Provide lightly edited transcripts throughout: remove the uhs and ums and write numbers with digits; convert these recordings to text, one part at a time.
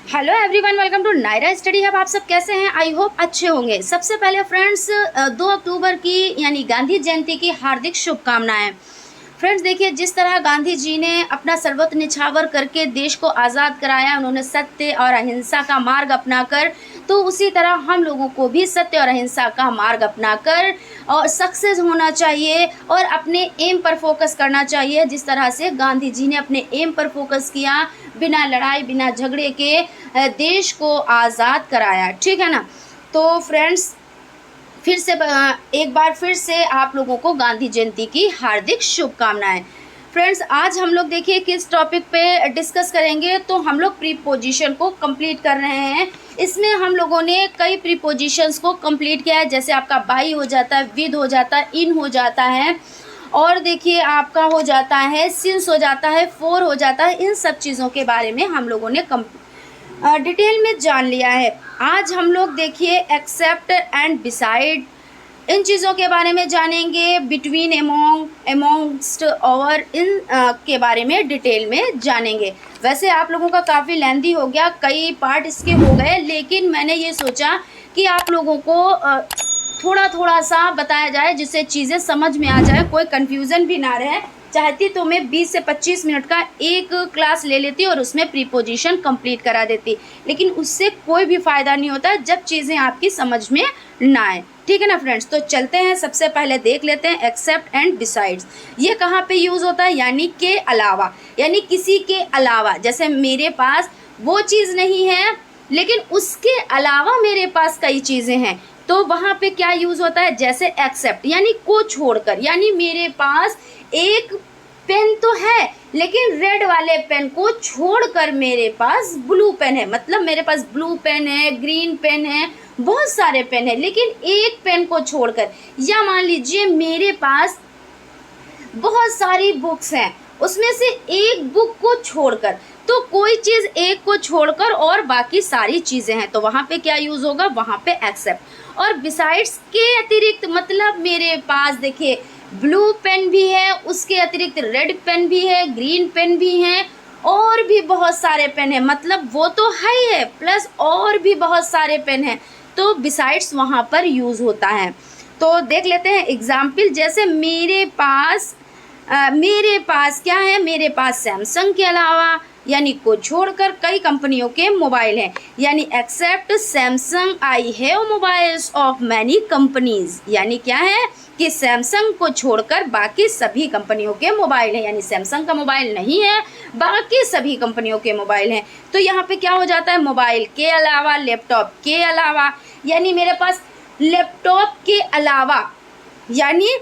Hello everyone, welcome to Naira study hub. आप सब कैसे हैं? आई होप अच्छे होंगे। सबसे पहले फ्रेंड्स 2 अक्टूबर की यानी गांधी जयंती की हार्दिक शुभकामनाएं। फ्रेंड्स देखिए, जिस तरह गांधी जी ने अपना सर्वत्र निछावर करके देश को आज़ाद कराया, उन्होंने सत्य और अहिंसा का मार्ग अपनाकर, तो उसी तरह हम लोगों को भी सत्य और अहिंसा का मार्ग अपनाकर और सक्सेस होना चाहिए और अपने एम पर फोकस करना चाहिए। जिस तरह से गांधी जी ने अपने एम पर फोकस किया, बिना लड़ाई बिना झगड़े के देश को आज़ाद कराया। ठीक है ना? तो फ्रेंड्स फिर से एक बार फिर से आप लोगों को गांधी जयंती की हार्दिक शुभकामनाएं। फ्रेंड्स आज हम लोग देखिए किस टॉपिक पे डिस्कस करेंगे। तो हम लोग प्रीपोजिशन को कंप्लीट कर रहे हैं। इसमें हम लोगों ने कई प्रीपोजिशंस को कंप्लीट किया है, जैसे आपका बाई हो जाता है, विद हो जाता है, इन हो जाता है, और देखिए आपका हो जाता है सिंस, हो जाता है फॉर, हो जाता है। इन सब चीज़ों के बारे में हम लोगों ने डिटेल में जान लिया है। आज हम लोग देखिए एक्सेप्ट एंड बिसाइड, इन चीज़ों के बारे में जानेंगे। बिटवीन, एमोंग, एमोंगस्ट, ओवर, इन के बारे में डिटेल में जानेंगे। वैसे आप लोगों का काफ़ी लेंथी हो गया, कई पार्ट इसके हो गए, लेकिन मैंने ये सोचा कि आप लोगों को थोड़ा थोड़ा सा बताया जाए जिससे चीज़ें समझ में आ जाए, कोई कन्फ्यूज़न भी ना रहे। चाहती तो मैं 20 से 25 मिनट का एक क्लास ले लेती और उसमें प्रीपोजिशन कंप्लीट करा देती, लेकिन उससे कोई भी फ़ायदा नहीं होता जब चीज़ें आपकी समझ में ना आए। ठीक है ना फ्रेंड्स? तो चलते हैं, सबसे पहले देख लेते हैं एक्सेप्ट एंड बिसाइड्स। ये कहाँ पे यूज़ होता है? यानी के अलावा, यानी किसी के अलावा। जैसे मेरे पास वो चीज़ नहीं है लेकिन उसके अलावा मेरे पास कई चीज़ें हैं, तो वहाँ पे क्या यूज़ होता है? जैसे एक्सेप्ट यानी को छोड़कर, यानी मेरे पास एक पेन तो है लेकिन रेड वाले पेन को छोड़कर मेरे पास ब्लू पेन है। मतलब मेरे पास ब्लू पेन है, ग्रीन पेन है, बहुत सारे पेन है, लेकिन एक पेन को छोड़कर। या मान लीजिए मेरे पास बहुत सारी बुक्स हैं, उसमें से एक बुक को छोड़कर, तो कोई चीज़ एक को छोड़कर और बाकी सारी चीज़ें हैं, तो वहाँ पे क्या यूज़ होगा? वहाँ पे एक्सेप्ट। और बिसाइड्स के अतिरिक्त, मतलब मेरे पास देखिए ब्लू पेन भी है, उसके अतिरिक्त रेड पेन भी है, ग्रीन पेन भी है, और भी बहुत सारे पेन है। मतलब वो तो है ही है, प्लस और भी बहुत सारे पेन हैं, तो बिसाइड्स वहाँ पर यूज़ होता है। तो देख लेते हैं एग्जाम्पल। जैसे मेरे पास क्या है? मेरे पास सैमसंग के अलावा यानी को छोड़कर कई कंपनियों के मोबाइल हैं। यानी except Samsung I have mobiles of many companies, यानी क्या है कि सैमसंग को छोड़कर बाकी सभी कंपनियों के मोबाइल हैं। यानी सैमसंग का मोबाइल नहीं है, बाकी सभी कंपनियों के मोबाइल हैं। तो यहाँ पे क्या हो जाता है? मोबाइल के अलावा, लैपटॉप के अलावा, यानी मेरे पास लैपटॉप के अलावा, यानी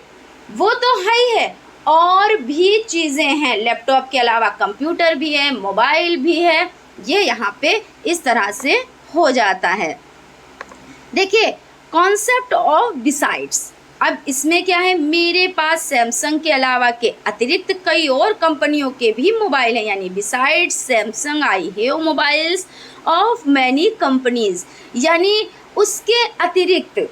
वो तो है ही है, और भी चीज़ें हैं। लैपटॉप के अलावा कंप्यूटर भी है, मोबाइल भी है। ये यहाँ पे इस तरह से हो जाता है। देखिए कॉन्सेप्ट ऑफ बिसाइड्स। अब इसमें क्या है? मेरे पास सैमसंग के अलावा के अतिरिक्त कई और कंपनियों के भी मोबाइल हैं। यानी besides Samsung I have mobiles of many companies, यानी उसके अतिरिक्त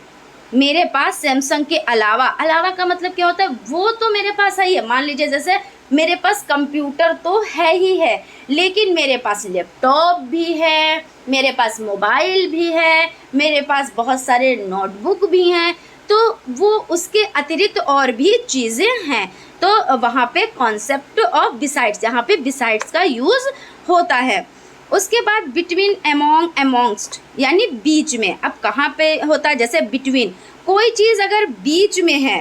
मेरे पास सैमसंग के अलावा, अलावा का मतलब क्या होता है? वो तो मेरे पास है ही है। मान लीजिए जैसे मेरे पास कंप्यूटर तो है ही है, लेकिन मेरे पास लैपटॉप भी है, मेरे पास मोबाइल भी है, मेरे पास बहुत सारे नोटबुक भी हैं, तो वो उसके अतिरिक्त और भी चीज़ें हैं। तो वहाँ पे कॉन्सेप्ट ऑफ बिसाइड्स, यहाँ पे बिसाइड्स का यूज़ होता है। उसके बाद बिटवीन, एमोंग, एमोंगस्ट, यानी बीच में। अब कहाँ पे होता है? जैसे बिटवीन, कोई चीज़ अगर बीच में है,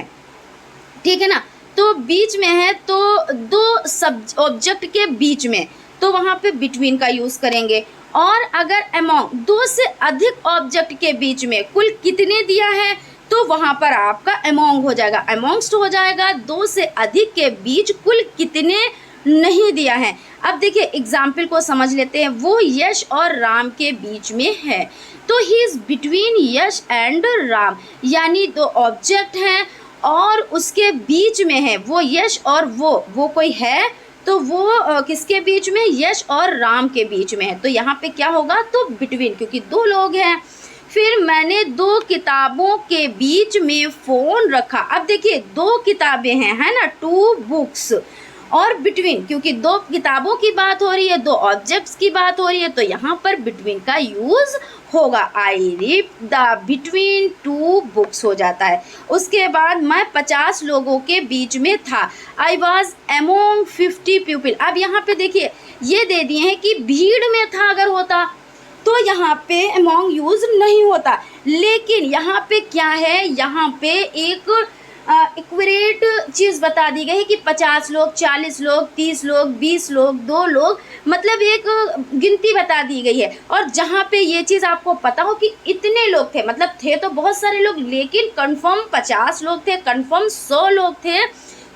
ठीक है ना, तो बीच में है तो दो सब ऑब्जेक्ट के बीच में, तो वहाँ पे बिटवीन का यूज़ करेंगे। और अगर एमोंग, दो से अधिक ऑब्जेक्ट के बीच में, कुल कितने दिया है, तो वहाँ पर आपका एमोंग हो जाएगा, एमोंगस्ट हो जाएगा। दो से अधिक के बीच कुल कितने नहीं दिया है। अब देखिए एग्जाम्पल को समझ लेते हैं। वो यश और राम के बीच में है, तो he is between Yash and Ram, यानी दो ऑब्जेक्ट हैं और उसके बीच में है। वो यश और वो कोई है, तो वो किसके बीच में? यश और राम के बीच में है। तो यहाँ पे क्या होगा? तो बिटवीन, क्योंकि दो लोग हैं। फिर मैंने दो किताबों के बीच में फ़ोन रखा। अब देखिए दो किताबें हैं, है ना, टू बुक्स, और बिटवीन, क्योंकि दो किताबों की बात हो रही है, दो ऑब्जेक्ट्स की बात हो रही है, तो यहाँ पर बिटवीन का यूज़ होगा। I read the between two books हो जाता है। उसके बाद मैं 50 लोगों के बीच में था। I was among 50 people. अब यहाँ पे देखिए ये दे दिए हैं कि भीड़ में था, अगर होता तो यहाँ पे एमोंग यूज़ नहीं होता। लेकिन यहाँ पे क्या है, यहाँ पे एक इक्विरेट चीज़ बता दी गई है कि 50 लोग, 40 लोग, 30 लोग, 20 लोग, 2 लोग, मतलब एक गिनती बता दी गई है। और जहाँ पे ये चीज़ आपको पता हो कि इतने लोग थे, मतलब थे तो बहुत सारे लोग, लेकिन कंफर्म 50 लोग थे, कंफर्म 100 लोग थे,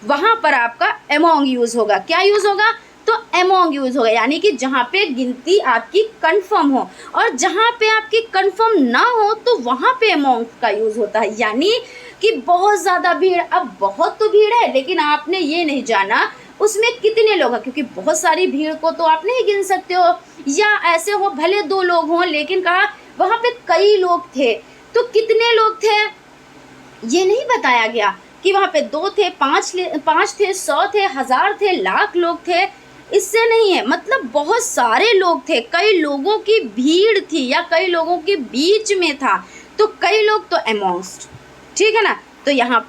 वहाँ पर आपका एमोंग यूज़ होगा। क्या यूज़ होगा? तो एमोंग यूज़ होगा, यानी कि जहाँ पे गिनती आपकी कंफर्म हो। और जहाँ पे आपकी कंफर्म ना हो तो वहाँ पे एमोंग का यूज़ होता है, यानी कि बहुत ज़्यादा भीड़। अब बहुत तो भीड़ है, लेकिन आपने ये नहीं जाना उसमें कितने लोग हैं, क्योंकि बहुत सारी भीड़ को तो आप नहीं गिन सकते हो। या ऐसे हो भले 2 लोग हों, लेकिन कहा वहाँ पे कई लोग थे, तो कितने लोग थे ये नहीं बताया गया कि वहाँ पे 2 थे, 5 थे, 100 थे, 1000 थे, लाख लोग थे, इससे नहीं है। मतलब बहुत सारे लोग थे, कई लोगों की भीड़ थी, या कई लोगों के बीच में था, तो कई लोग तो अमॉन्स्ट, ठीक है ना। तो यहाँ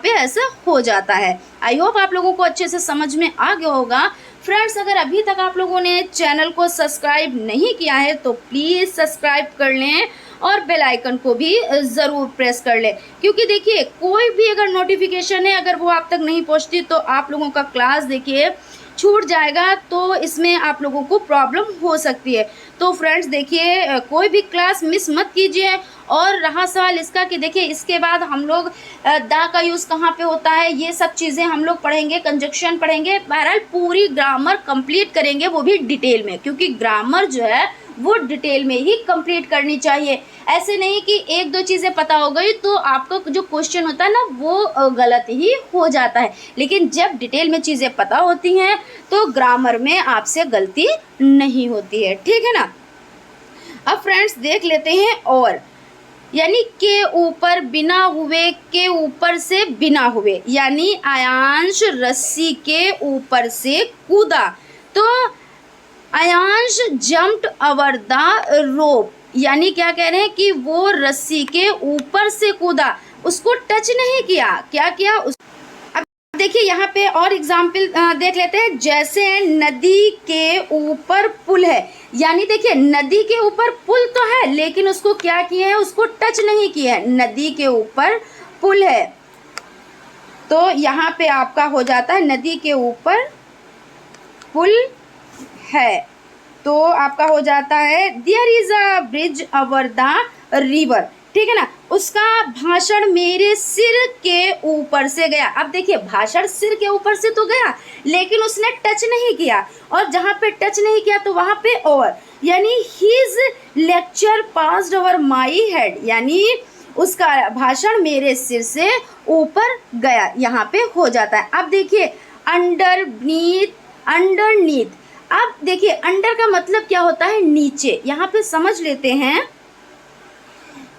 पे ऐसा हो जाता है। आई होप आप लोगों को अच्छे से समझ में आ गया होगा। फ्रेंड्स, अगर अभी तक आप लोगों ने चैनल को सब्सक्राइब नहीं किया है तो प्लीज़ सब्सक्राइब कर लें और बेल आइकन को भी ज़रूर प्रेस कर लें, क्योंकि देखिए कोई भी अगर नोटिफिकेशन है, अगर वो आप तक नहीं पहुंचती तो आप लोगों का क्लास देखिए छूट जाएगा, तो इसमें आप लोगों को प्रॉब्लम हो सकती है। तो फ्रेंड्स देखिए कोई भी क्लास मिस मत कीजिए। और रहा सवाल इसका कि देखिए इसके बाद हम लोग दा का यूज़ कहाँ पे होता है, ये सब चीज़ें हम लोग पढ़ेंगे, कंजक्शन पढ़ेंगे, बहरहाल पूरी ग्रामर कंप्लीट करेंगे, वो भी डिटेल में, क्योंकि ग्रामर जो है वो डिटेल में ही कंप्लीट करनी चाहिए। ऐसे नहीं कि 1-2 चीज़ें पता हो गई तो आपका जो क्वेश्चन होता है ना वो गलत ही हो जाता है। लेकिन जब डिटेल में चीज़ें पता होती हैं तो ग्रामर में आपसे गलती नहीं होती है, ठीक है ना। अब फ्रेंड्स देख लेते हैं, और यानी के ऊपर बिना हुए, के ऊपर से बिना हुए, यानी आयांश रस्सी के ऊपर से कूदा, तो Aayansh jumped over the rope, यानी क्या कह रहे हैं कि वो रस्सी के ऊपर से कूदा, उसको टच नहीं किया, क्या किया उस। अब देखिए यहाँ पे और एग्जाम्पल देख लेते हैं। जैसे नदी के ऊपर पुल है, यानी देखिए नदी के ऊपर पुल तो है, लेकिन उसको क्या किया है, उसको टच नहीं किया है। नदी के ऊपर पुल है, तो यहाँ पे आपका हो जाता है नदी के ऊपर पुल है, तो आपका हो जाता है there is a bridge over the river, ठीक है ना। उसका भाषण मेरे सिर के ऊपर से गया। अब देखिए भाषण सिर के ऊपर से तो गया, लेकिन उसने टच नहीं किया, और जहाँ पे टच नहीं किया तो वहाँ पे ओवर, यानी his lecture passed over my head, यानी उसका भाषण मेरे सिर से ऊपर गया, यहाँ पे हो जाता है। अब देखिए अंडरनीथ, अंडरनीथ, अब देखिए अंडर का मतलब क्या होता है, नीचे। यहाँ पे समझ लेते हैं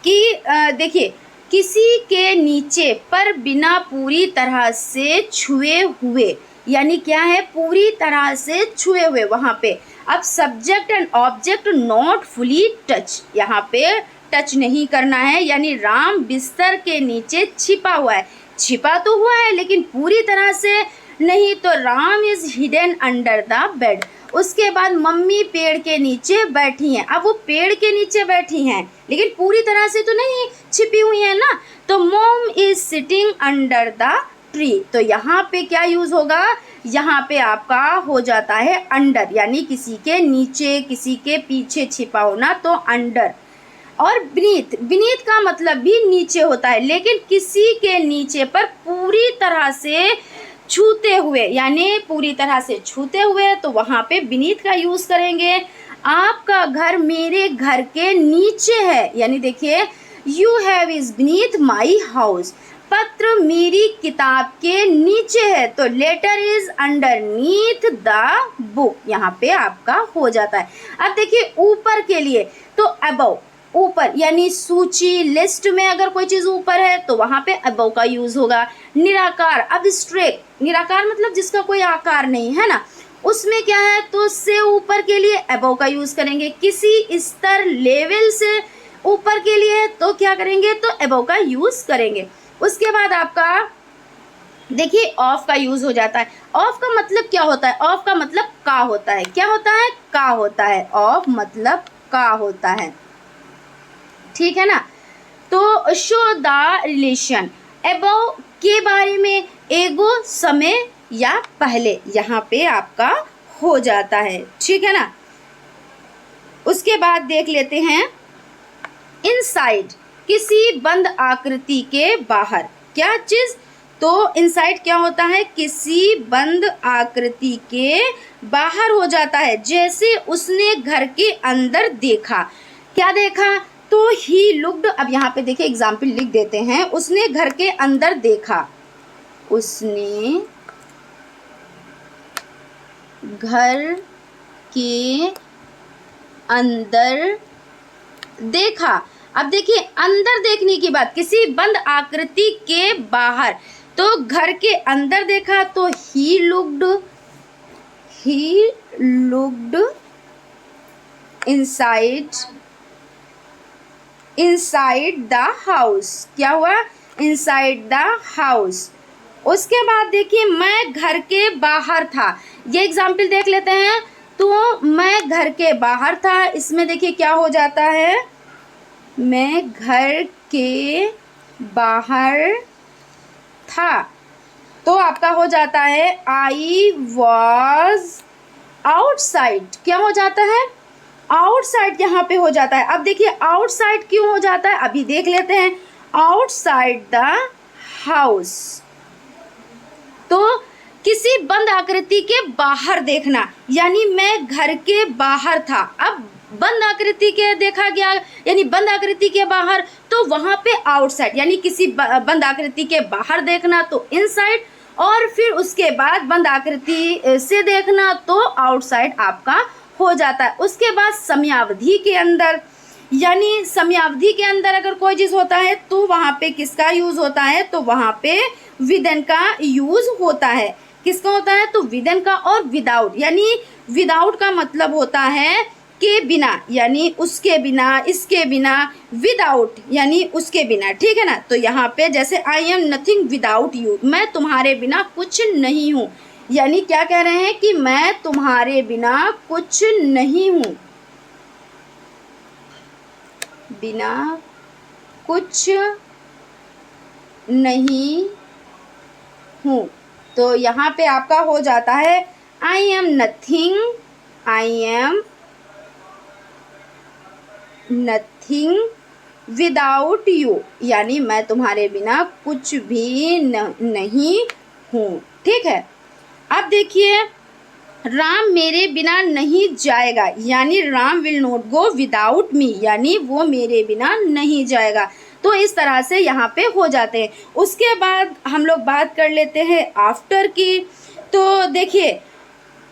कि देखिए किसी के नीचे पर बिना पूरी तरह से छुए हुए, यानी क्या है, पूरी तरह से छुए हुए वहाँ पे। अब subject and object not fully touch, यहाँ पे टच नहीं करना है, यानी राम बिस्तर के नीचे छिपा हुआ है। छिपा तो हुआ है लेकिन पूरी तरह से नहीं, तो Ram is hidden under the bed. उसके बाद मम्मी पेड़ के नीचे बैठी हैं। अब वो पेड़ के नीचे बैठी हैं लेकिन पूरी तरह से तो नहीं छिपी हुई है ना, तो mom is sitting under the tree, तो यहाँ पे क्या यूज़ होगा, यहाँ पे आपका हो जाता है अंडर, यानी किसी के नीचे, किसी के पीछे छिपा होना, तो अंडर। और बीनीथ, बीनीथ का मतलब भी नीचे होता है, लेकिन किसी के नीचे पर पूरी तरह से छूते हुए, यानी पूरी तरह से छूते हुए, तो वहाँ पे बीनीथ का यूज़ करेंगे। आपका घर मेरे घर के नीचे है, यानी देखिए you have is beneath my house. पत्र मेरी किताब के नीचे है, तो letter is underneath the book, यहाँ पे आपका हो जाता है। अब देखिए ऊपर के लिए तो अबव, ऊपर यानी सूची लिस्ट में अगर कोई चीज़ ऊपर है तो वहाँ पे अबव का यूज़ होगा। निराकार, अब्स्ट्रैक्ट, निराकार मतलब जिसका कोई आकार नहीं है ना, उसमें क्या है तो से ऊपर के लिए अबव का यूज़ करेंगे। किसी स्तर लेवल से ऊपर के लिए तो क्या करेंगे तो अबव का यूज़ करेंगे। उसके बाद आपका देखिए ऑफ का यूज़ हो जाता है। ऑफ का मतलब क्या होता है? ऑफ का मतलब का होता है। क्या होता है? का होता है। ऑफ मतलब का होता है, ठीक है ना। तो शो द रिलेशन अबव के बारे में, एगो समय या पहले यहाँ पे आपका हो जाता है, ठीक है ना। उसके बाद देख लेते हैं इनसाइड, किसी बंद आकृति के बाहर। क्या चीज़? तो इनसाइड क्या होता है? किसी बंद आकृति के बाहर हो जाता है। जैसे उसने घर के अंदर देखा। क्या देखा? तो ही लुक्ड, अब यहाँ पे देखिए एग्जाम्पल लिख देते हैं। उसने घर के अंदर देखा, उसने घर के अंदर देखा। अब देखिए अंदर देखने की बात, किसी बंद आकृति के बाहर, तो घर के अंदर देखा तो he looked inside the house. क्या हुआ? Inside the house. उसके बाद देखिए मैं घर के बाहर था। ये एग्जाम्पल देख लेते हैं। तो मैं घर के बाहर था, इसमें देखिए क्या हो जाता है, मैं घर के बाहर था, तो आपका हो जाता है आई वॉज आउटसाइड। क्या हो जाता है? आउटसाइड यहाँ पे हो जाता है। अब देखिए आउटसाइड क्यों हो जाता है, अभी देख लेते हैं। आउटसाइड द हाउस, तो किसी बंद आकृति के बाहर देखना, यानी मैं घर के बाहर था। अब बंद आकृति के देखा गया यानी बंद आकृति के बाहर, तो वहां पे आउटसाइड यानी किसी बंद आकृति के बाहर देखना तो इनसाइड, और फिर उसके बाद बंद आकृति से देखना तो आउटसाइड आपका हो जाता है। उसके बाद समयावधि के अंदर, यानी समयावधि के अंदर अगर कोई चीज़ होता है तो वहाँ पे किसका यूज़ होता है, तो वहाँ पे विदन का यूज़ होता है। किसका होता है? तो विदन का। और विदाउट, यानी विदाउट का मतलब होता है के बिना, यानी उसके बिना, इसके बिना। विदाउट यानी उसके बिना, ठीक है ना। तो यहाँ पे जैसे I am nothing without you, मैं तुम्हारे बिना कुछ नहीं हूँ, यानी क्या कह रहे हैं कि मैं तुम्हारे बिना कुछ नहीं हूँ, बिना कुछ नहीं हूँ। तो यहाँ पे आपका हो जाता है I am nothing without you, यानी मैं तुम्हारे बिना कुछ भी नहीं हूँ, ठीक है। अब देखिए राम मेरे बिना नहीं जाएगा, यानी Ram will not go without me, यानी वो मेरे बिना नहीं जाएगा। तो इस तरह से यहाँ पे हो जाते हैं। उसके बाद हम लोग बात कर लेते हैं आफ्टर की। तो देखिए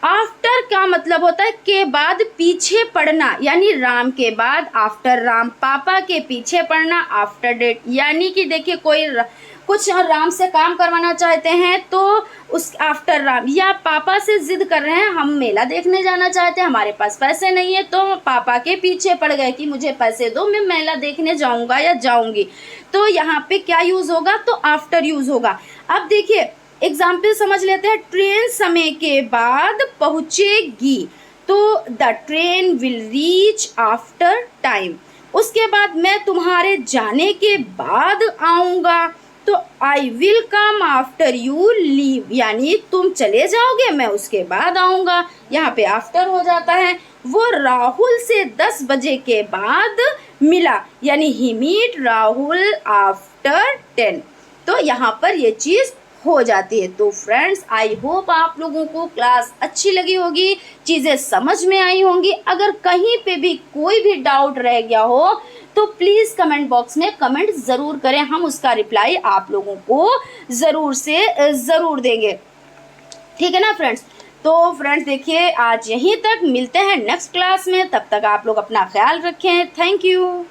आफ्टर का मतलब होता है के बाद पीछे पड़ना, यानी राम के बाद आफ्टर राम, पापा के पीछे पड़ना आफ्टर डेट। यानी कि देखिए कोई कुछ राम से काम करवाना चाहते हैं तो उस आफ्टर राम, या पापा से जिद कर रहे हैं हम मेला देखने जाना चाहते हैं, हमारे पास पैसे नहीं है, तो पापा के पीछे पड़ गए कि मुझे पैसे दो मैं मेला देखने जाऊंगा या जाऊंगी। तो यहाँ पे क्या यूज होगा, तो आफ्टर यूज होगा। अब देखिए एग्जाम्पल समझ लेते हैं। ट्रेन समय के बाद पहुंचेगी, तो the train will reach after time. उसके बाद मैं तुम्हारे जाने के बाद आऊँगा, तो I will come after you leave, यानी तुम चले जाओगे मैं उसके बाद आऊँगा, यहाँ पे आफ्टर हो जाता है। वो राहुल से 10 बजे के बाद मिला, यानी ही मीट राहुल आफ्टर 10। तो यहाँ पर ये चीज़ हो जाती है। तो फ्रेंड्स आई होप आप लोगों को क्लास अच्छी लगी होगी, चीज़ें समझ में आई होंगी। अगर कहीं पे भी कोई भी डाउट रह गया हो तो प्लीज़ कमेंट बॉक्स में कमेंट ज़रूर करें, हम उसका रिप्लाई आप लोगों को ज़रूर से ज़रूर देंगे, ठीक है ना फ्रेंड्स। तो फ्रेंड्स देखिए आज यहीं तक, मिलते हैं नेक्स्ट क्लास में, तब तक आप लोग अपना ख्याल रखें। Thank you.